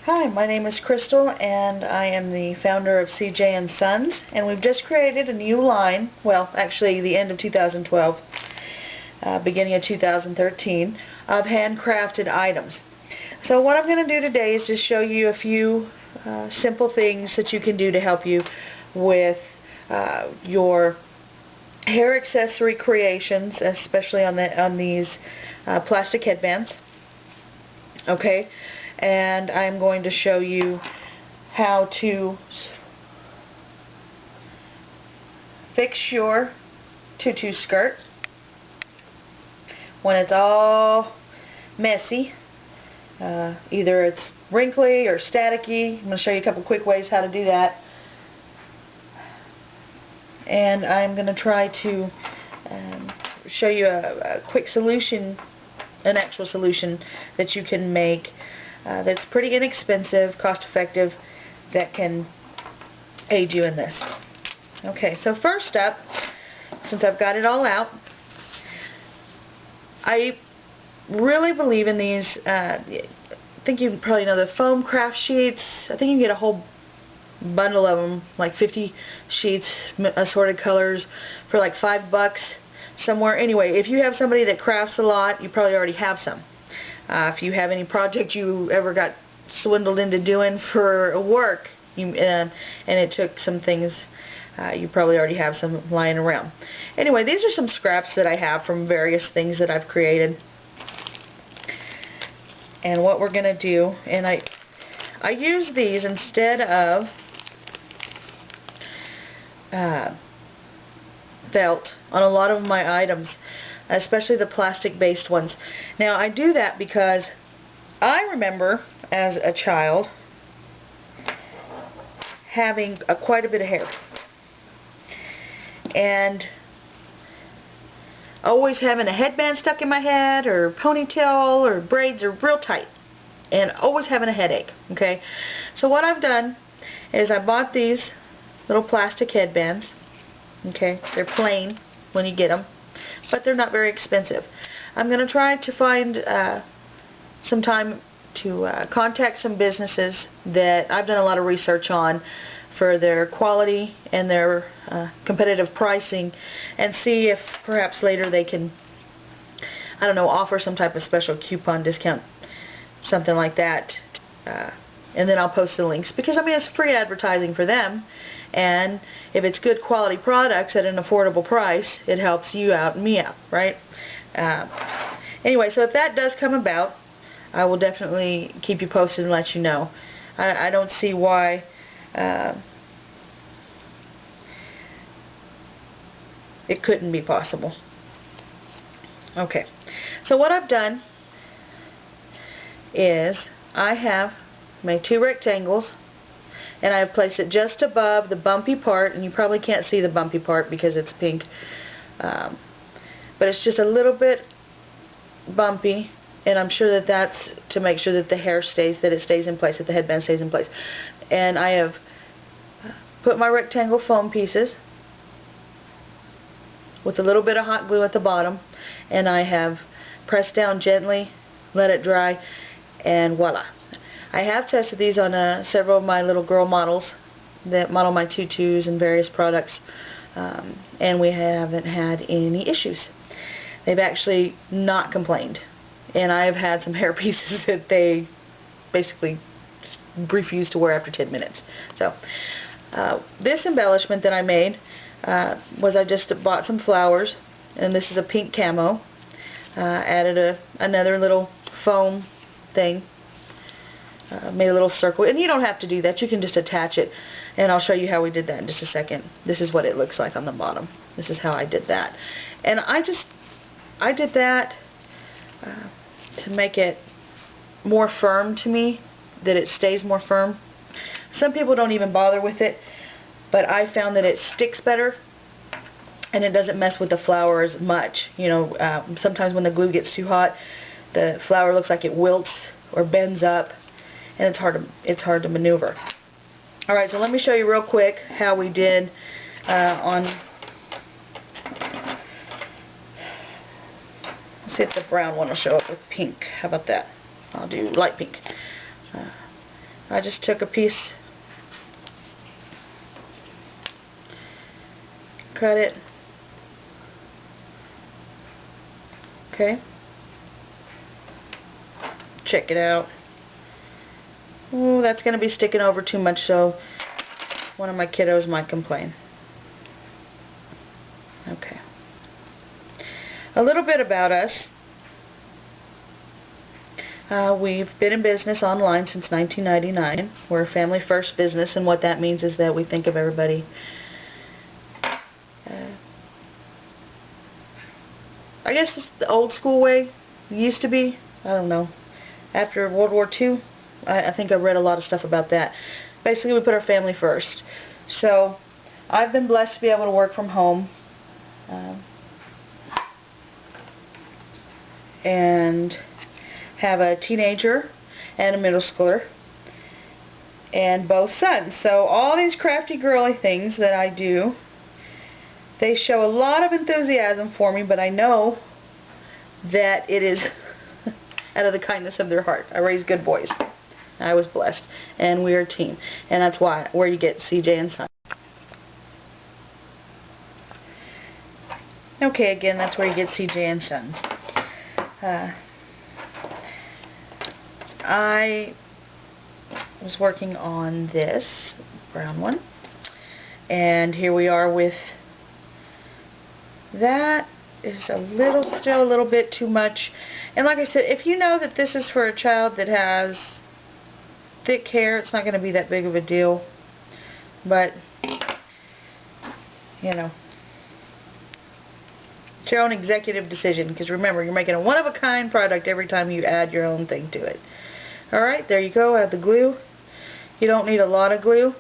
Hi, my name is Crystal and I am the founder of CJ and Sons, and we've just created a new line, well actually the end of 2012, beginning of 2013, of handcrafted items. So what I'm going to do today is just show you a few simple things that you can do to help you with your hair accessory creations, especially on these plastic headbands. Okay, and I'm going to show you how to fix your tutu skirt when it's all messy. Either it's wrinkly or staticky. I'm going to show you a couple quick ways how to do that. And I'm going to try to show you a quick solution, an actual solution that you can make that's pretty inexpensive, cost-effective, that can aid you in this. Okay, so first up, since I've got it all out, I really believe in these, I think you probably know the foam craft sheets. I think you can get a whole bundle of them, like 50 sheets, assorted colors, for like $5 somewhere. Anyway, if you have somebody that crafts a lot, you probably already have some. If you have any project you ever got swindled into doing for work, and it took some things, you probably already have some lying around. Anyway, these are some scraps that I have from various things that I've created. And what we're going to do, and I use these instead of felt on a lot of my items, especially the plastic based ones. Now I do that because I remember as a child having quite a bit of hair and always having a headband stuck in my head, or ponytail, or braids are real tight, and always having a headache. Okay, so what I've done is I bought these little plastic headbands. Okay, they're plain when you get them, but they're not very expensive. I'm going to try to find some time to contact some businesses that I've done a lot of research on for their quality and their competitive pricing, and see if perhaps later they can, I don't know, offer some type of special coupon discount, something like that, and then I'll post the links, because I mean it's free advertising for them, and if it's good quality products at an affordable price, it helps you out and me out, right? Anyway, so if that does come about, I will definitely keep you posted and let you know. I don't see why it couldn't be possible. Okay, so what I've done is I have made two rectangles, and I have placed it just above the bumpy part, and you probably can't see the bumpy part because it's pink, but it's just a little bit bumpy, and I'm sure that that's to make sure that the hair stays, that it stays in place, that the headband stays in place. And I have put my rectangle foam pieces with a little bit of hot glue at the bottom, and I have pressed down gently, let it dry, and voila. I have tested these on several of my little girl models that model my tutus and various products, and we haven't had any issues. They've actually not complained, and I have had some hair pieces that they basically refused to wear after 10 minutes. So this embellishment that I made was I just bought some flowers, and this is a pink camo. Added another little foam thing, made a little circle, and you don't have to do that, you can just attach it, and I'll show you how we did that in just a second. This is what it looks like on the bottom. This is how I did that, and I did that to make it more firm to me, that it stays more firm. Some people don't even bother with it, but I found that it sticks better and it doesn't mess with the flower as much. You know, sometimes when the glue gets too hot, the flower looks like it wilts or bends up, and it's hard to maneuver. Alright, so let me show you real quick how we did on, let's see if the brown one will show up with pink. How about that? I'll do light pink. I just took a piece, cut it, okay, check it out. Ooh, that's going to be sticking over too much, so one of my kiddos might complain. Okay. A little bit about us. We've been in business online since 1999. We're a family first business, and what that means is that we think of everybody. I guess it's the old school way. It used to be. I don't know. After World War II, I think I read a lot of stuff about that. Basically, we put our family first. So, I've been blessed to be able to work from home. And have a teenager and a middle schooler. And both sons. So, all these crafty girly things that I do, they show a lot of enthusiasm for me, but I know that it is out of the kindness of their heart. I raise good boys. I was blessed, and we are a team, and that's where you get CJ and Son. Okay, again, that's where you get CJ and Sons. I was working on this brown one, and here we are with that. Is still a little bit too much. And like I said, if you know that this is for a child that has thick hair, it's not going to be that big of a deal. But, you know, it's your own executive decision, because remember, you're making a one-of-a-kind product every time you add your own thing to it. Alright, there you go. Add the glue. You don't need a lot of glue.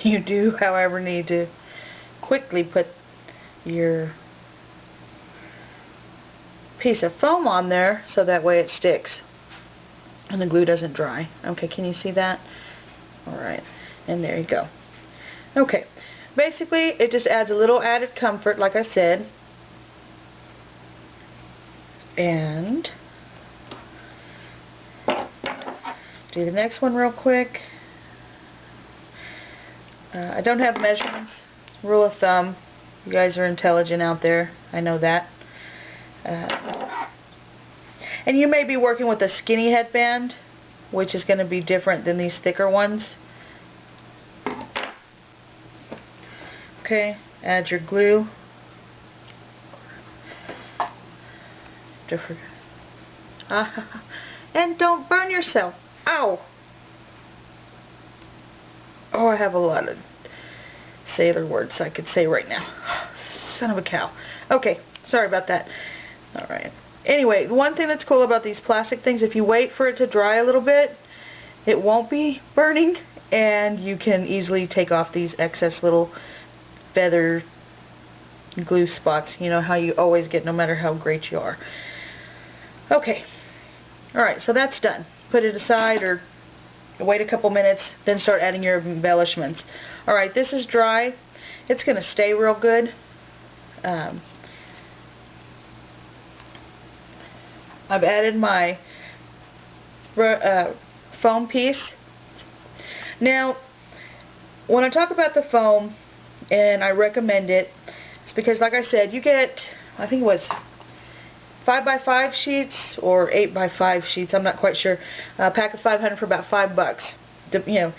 You do, however, need to quickly put your piece of foam on there so that way it sticks and the glue doesn't dry. Okay, can you see that? Alright, and there you go. Okay, basically it just adds a little added comfort, like I said. And do the next one real quick. I don't have measurements. Rule of thumb. You guys are intelligent out there. I know that. And you may be working with a skinny headband, which is going to be different than these thicker ones. Okay, add your glue. And don't burn yourself. Ow! Oh, I have a lot of sailor words I could say right now. Son of a cow. Okay, sorry about that. Alright. Anyway, the one thing that's cool about these plastic things, if you wait for it to dry a little bit, it won't be burning, and you can easily take off these excess little feather glue spots. You know how you always get no matter how great you are. Okay. Alright, so that's done. Put it aside or wait a couple minutes, then start adding your embellishments. Alright, this is dry. It's going to stay real good. I've added my foam piece. Now, when I talk about the foam, and I recommend it, it's because, like I said, you get, I think it was 5x5 sheets or 8x5 sheets, I'm not quite sure, a pack of 500 for about $5, you know,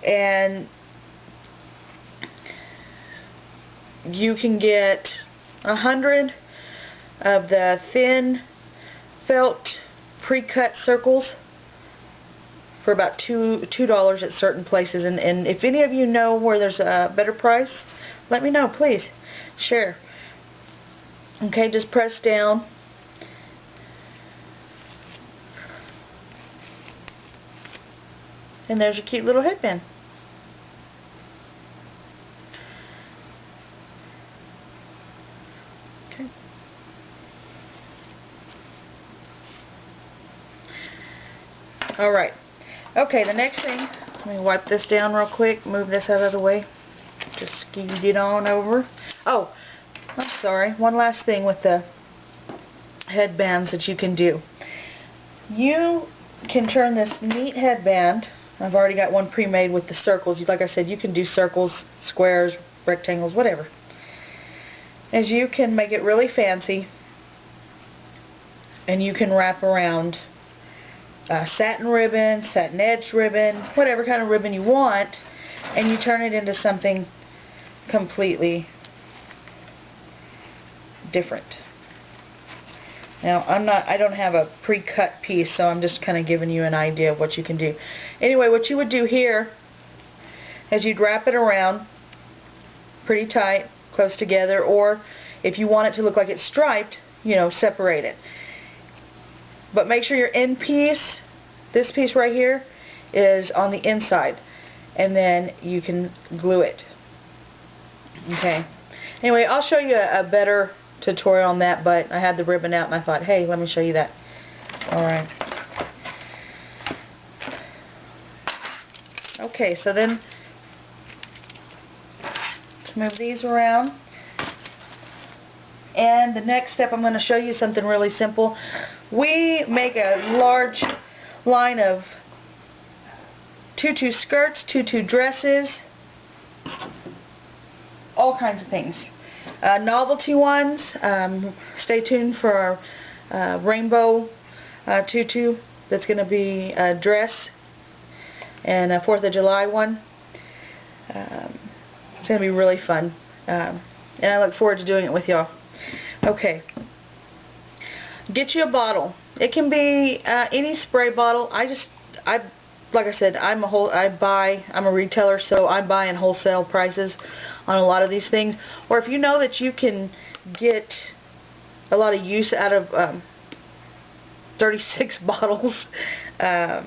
and you can get 100 of the thin felt pre-cut circles for about $2 at certain places, and if any of you know where there's a better price, let me know, please share. Okay, just press down. And there's your cute little headband. Okay. Alright. Okay, the next thing, let me wipe this down real quick, move this out of the way. Just scoot it on over. Oh, I'm sorry. One last thing with the headbands that you can do. you can turn this neat headband. I've already got one pre-made with the circles. Like I said, you can do circles, squares, rectangles, whatever. As you can make it really fancy, and you can wrap around satin ribbon, satin edge ribbon, whatever kind of ribbon you want, and you turn it into something completely different. Now, I don't have a pre-cut piece, so I'm just kind of giving you an idea of what you can do. Anyway, what you would do here is you'd wrap it around pretty tight, close together, or if you want it to look like it's striped, you know, separate it. But make sure your end piece, this piece right here, is on the inside, and then you can glue it. Okay. Anyway, I'll show you a better tutorial on that, but I had the ribbon out and I thought, hey, let me show you that. Alright. Okay, so then let's move these around. And the next step, I'm going to show you something really simple. We make a large line of tutu skirts, tutu dresses, all kinds of things. Novelty ones, stay tuned for our rainbow tutu that's going to be a dress, and a 4th of July one. It's going to be really fun, and I look forward to doing it with y'all. Okay, get you a bottle. It can be any spray bottle. Like I said, I'm a retailer, so I buy in wholesale prices on a lot of these things. Or if you know that you can get a lot of use out of 36 bottles, buy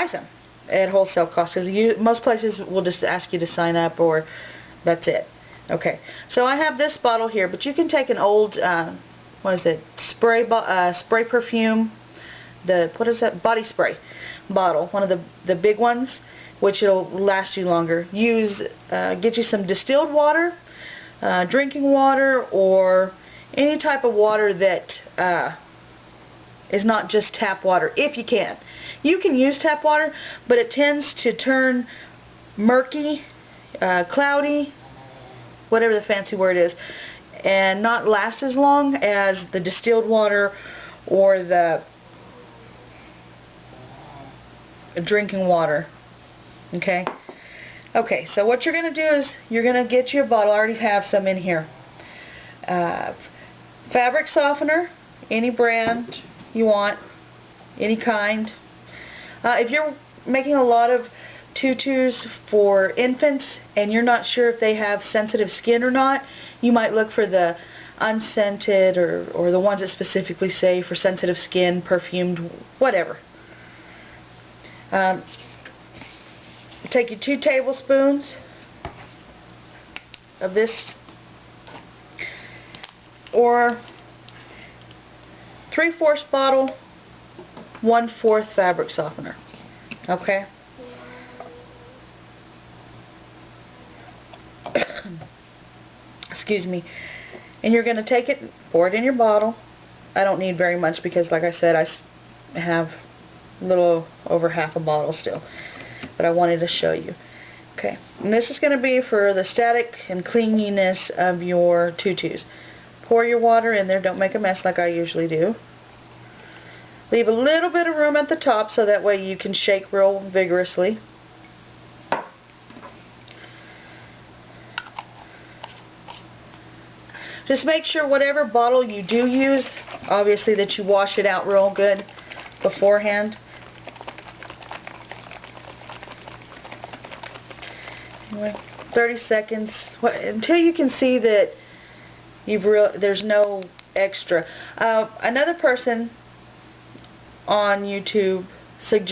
some at wholesale cost, because most places will just ask you to sign up, or that's it. Okay, so I have this bottle here, but you can take an old what is it, spray perfume, what is that, body spray bottle, one of the big ones, which it'll last you longer. Get you some distilled water, drinking water, or any type of water that is not just tap water, if you can. You can use tap water, but it tends to turn murky, cloudy, whatever the fancy word is, and not last as long as the distilled water or the drinking water. Okay? Okay, so what you're going to do is you're going to get your bottle. I already have some in here. Fabric softener, any brand you want, any kind. If you're making a lot of tutus for infants and you're not sure if they have sensitive skin or not, you might look for the unscented or the ones that specifically say for sensitive skin, perfumed, whatever. Take you 2 tablespoons of this, or 3/4 bottle, 1/4 fabric softener. Okay? Excuse me. And you're going to take it, pour it in your bottle. I don't need very much because, like I said, I have a little over half a bottle still. But I wanted to show you. Okay. And this is going to be for the static and cleanliness of your tutus. Pour your water in there. Don't make a mess like I usually do. Leave a little bit of room at the top so that way you can shake real vigorously. Just make sure whatever bottle you do use, obviously that you wash it out real good beforehand. Anyway, 30 seconds until you can see that there's no extra. Another person on YouTube suggests